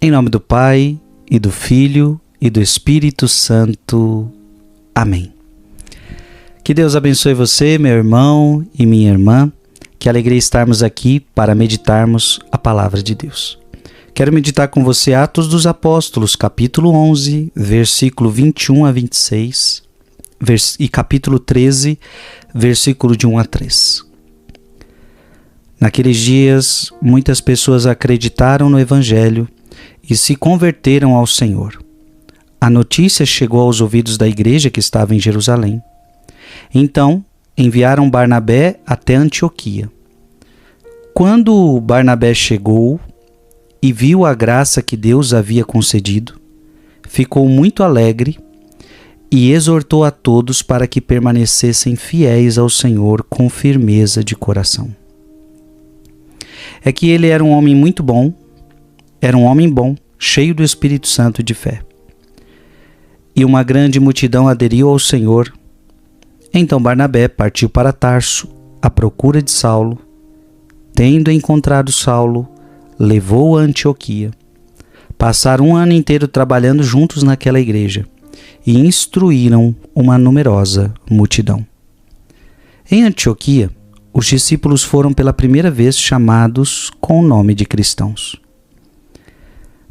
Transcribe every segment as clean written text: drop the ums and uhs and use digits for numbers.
Em nome do Pai, e do Filho, e do Espírito Santo. Amém. Que Deus abençoe você, meu irmão e minha irmã. Que alegria estarmos aqui para meditarmos a palavra de Deus. Quero meditar com você Atos dos Apóstolos, capítulo 11, versículo 21 a 26, e capítulo 13, versículo de 1 a 3. Naqueles dias, muitas pessoas acreditaram no Evangelho e se converteram ao Senhor. A notícia chegou aos ouvidos da igreja que estava em Jerusalém. Então, enviaram Barnabé até Antioquia. Quando Barnabé chegou e viu a graça que Deus havia concedido, ficou muito alegre e exortou a todos para que permanecessem fiéis ao Senhor com firmeza de coração. É que ele era um homem muito bom, cheio do Espírito Santo e de fé. E uma grande multidão aderiu ao Senhor. Então Barnabé partiu para Tarso, à procura de Saulo. Tendo encontrado Saulo, levou-o a Antioquia. Passaram um ano inteiro trabalhando juntos naquela igreja e instruíram uma numerosa multidão. Em Antioquia, os discípulos foram pela primeira vez chamados com o nome de cristãos.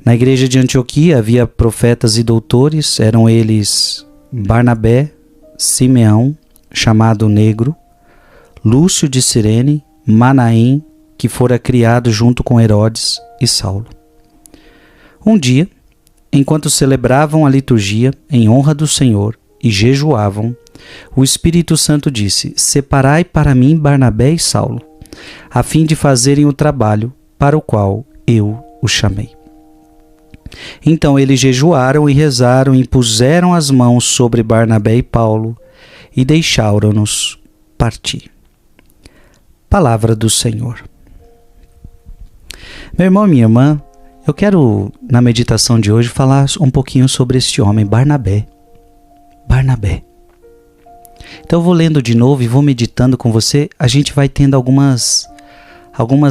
Na igreja de Antioquia havia profetas e doutores, eram eles Barnabé, Simeão, chamado Negro, Lúcio de Cirene, Manaém, que fora criado junto com Herodes, e Saulo. Um dia, enquanto celebravam a liturgia em honra do Senhor e jejuavam, o Espírito Santo disse: Separai para mim Barnabé e Saulo, a fim de fazerem o trabalho para o qual eu os chamei. Então eles jejuaram e rezaram e puseram as mãos sobre Barnabé e Paulo e deixaram-nos partir. Palavra do Senhor. Meu irmão e minha irmã, eu quero, na meditação de hoje, falar um pouquinho sobre este homem, Barnabé. Barnabé. Então eu vou lendo de novo e vou meditando com você. A gente vai tendo algumas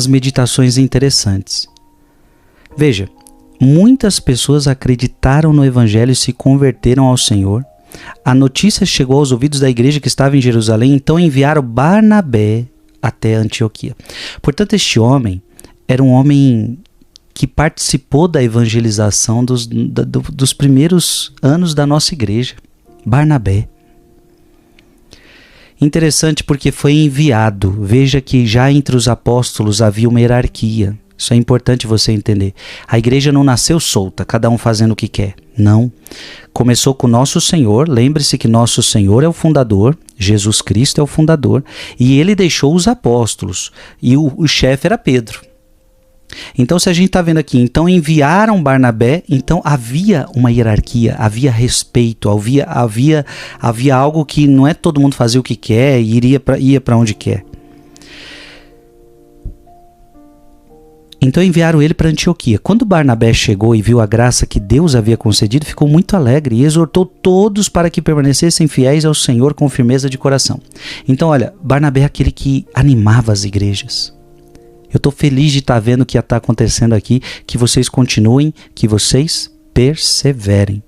meditações interessantes. Veja, muitas pessoas acreditaram no Evangelho e se converteram ao Senhor. A notícia chegou aos ouvidos da igreja que estava em Jerusalém, então enviaram Barnabé até Antioquia. Portanto, este homem era um homem que participou da evangelização dos primeiros anos da nossa igreja. Barnabé. Interessante porque foi enviado. Veja que já entre os apóstolos havia uma hierarquia. Isso é importante você entender. A igreja não nasceu solta, cada um fazendo o que quer. Não. Começou com nosso Senhor. Lembre-se que nosso Senhor é o fundador. Jesus Cristo é o fundador. E ele deixou os apóstolos. E o chefe era Pedro. Então, se a gente está vendo aqui, então enviaram Barnabé, então havia uma hierarquia, havia respeito, havia algo que não é todo mundo fazia o que quer e ia para onde quer. Então enviaram ele para Antioquia. Quando Barnabé chegou e viu a graça que Deus havia concedido, ficou muito alegre e exortou todos para que permanecessem fiéis ao Senhor com firmeza de coração. Então, olha, Barnabé é aquele que animava as igrejas. Eu estou feliz de estar vendo o que está acontecendo aqui, que vocês continuem, que vocês perseverem.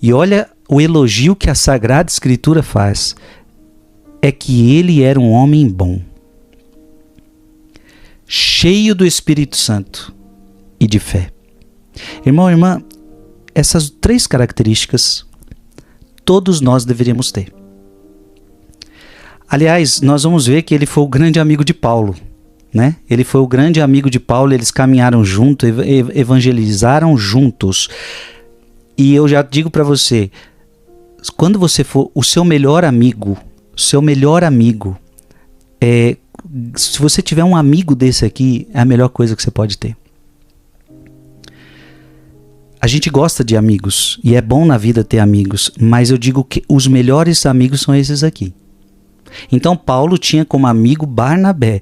E olha o elogio que a Sagrada Escritura faz, é que ele era um homem bom, cheio do Espírito Santo e de fé. Irmão e irmã, essas três características todos nós deveríamos ter. Aliás, nós vamos ver que ele foi o grande amigo de Paulo. Né? Ele foi o grande amigo de Paulo, eles caminharam juntos, evangelizaram juntos. E eu já digo para você, quando você for o seu melhor amigo, se você tiver um amigo desse aqui, é a melhor coisa que você pode ter. A gente gosta de amigos e é bom na vida ter amigos, mas eu digo que os melhores amigos são esses aqui. Então Paulo tinha como amigo Barnabé.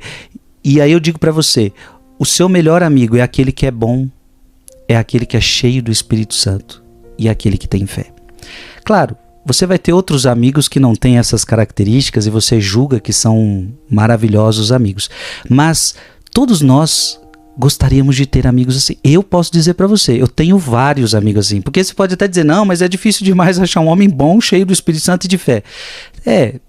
E aí eu digo para você, o seu melhor amigo é aquele que é bom, é aquele que é cheio do Espírito Santo e é aquele que tem fé. Claro, você vai ter outros amigos que não têm essas características e você julga que são maravilhosos amigos. Mas todos nós gostaríamos de ter amigos assim. Eu posso dizer para você, eu tenho vários amigos assim. Porque você pode até dizer, não, mas é difícil demais achar um homem bom, cheio do Espírito Santo e de fé.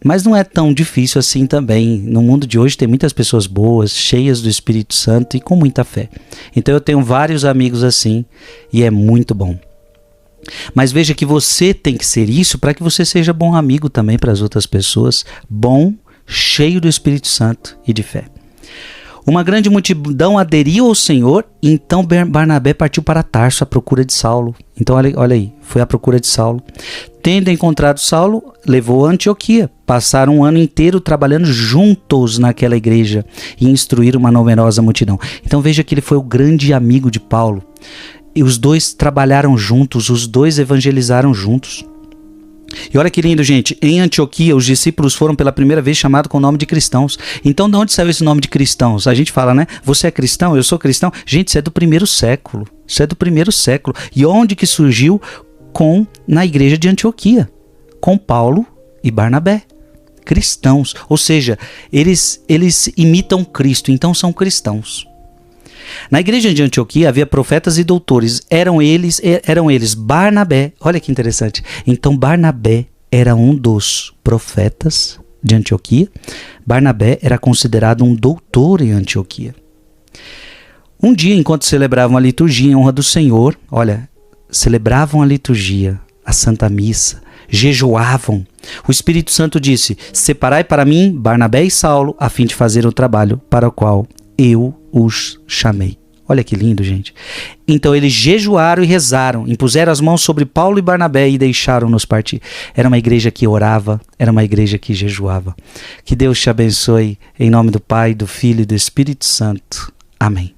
Mas não é tão difícil assim também. No mundo de hoje tem muitas pessoas boas, cheias do Espírito Santo e com muita fé. Então eu tenho vários amigos assim e é muito bom. Mas veja que você tem que ser isso para que você seja bom amigo também para as outras pessoas. Bom, cheio do Espírito Santo e de fé. Uma grande multidão aderiu ao Senhor, e então Barnabé partiu para Tarso à procura de Saulo. Então olha aí, foi à procura de Saulo. Tendo encontrado Saulo, levou a Antioquia. Passaram um ano inteiro trabalhando juntos naquela igreja e instruíram uma numerosa multidão. Então veja que ele foi o grande amigo de Paulo. E os dois trabalharam juntos, os dois evangelizaram juntos. E olha que lindo, gente, em Antioquia os discípulos foram pela primeira vez chamados com o nome de cristãos. Então de onde saiu esse nome de cristãos? A gente fala, né? Você é cristão, eu sou cristão. Gente, isso é do primeiro século. Isso é do primeiro século. E onde que surgiu? Na igreja de Antioquia, com Paulo e Barnabé. Cristãos, ou seja, eles imitam Cristo, então são cristãos. Na igreja de Antioquia havia profetas e doutores, eram eles Barnabé, olha que interessante, então Barnabé era um dos profetas de Antioquia, Barnabé era considerado um doutor em Antioquia. Um dia, enquanto celebravam a liturgia em honra do Senhor, celebravam a liturgia, a Santa Missa, jejuavam, o Espírito Santo disse, separai para mim Barnabé e Saulo, a fim de fazer o trabalho para o qual eu os chamei. Olha que lindo, gente. Então eles jejuaram e rezaram, impuseram as mãos sobre Paulo e Barnabé e deixaram-nos partir. Era uma igreja que orava, era uma igreja que jejuava. Que Deus te abençoe, em nome do Pai, do Filho e do Espírito Santo. Amém.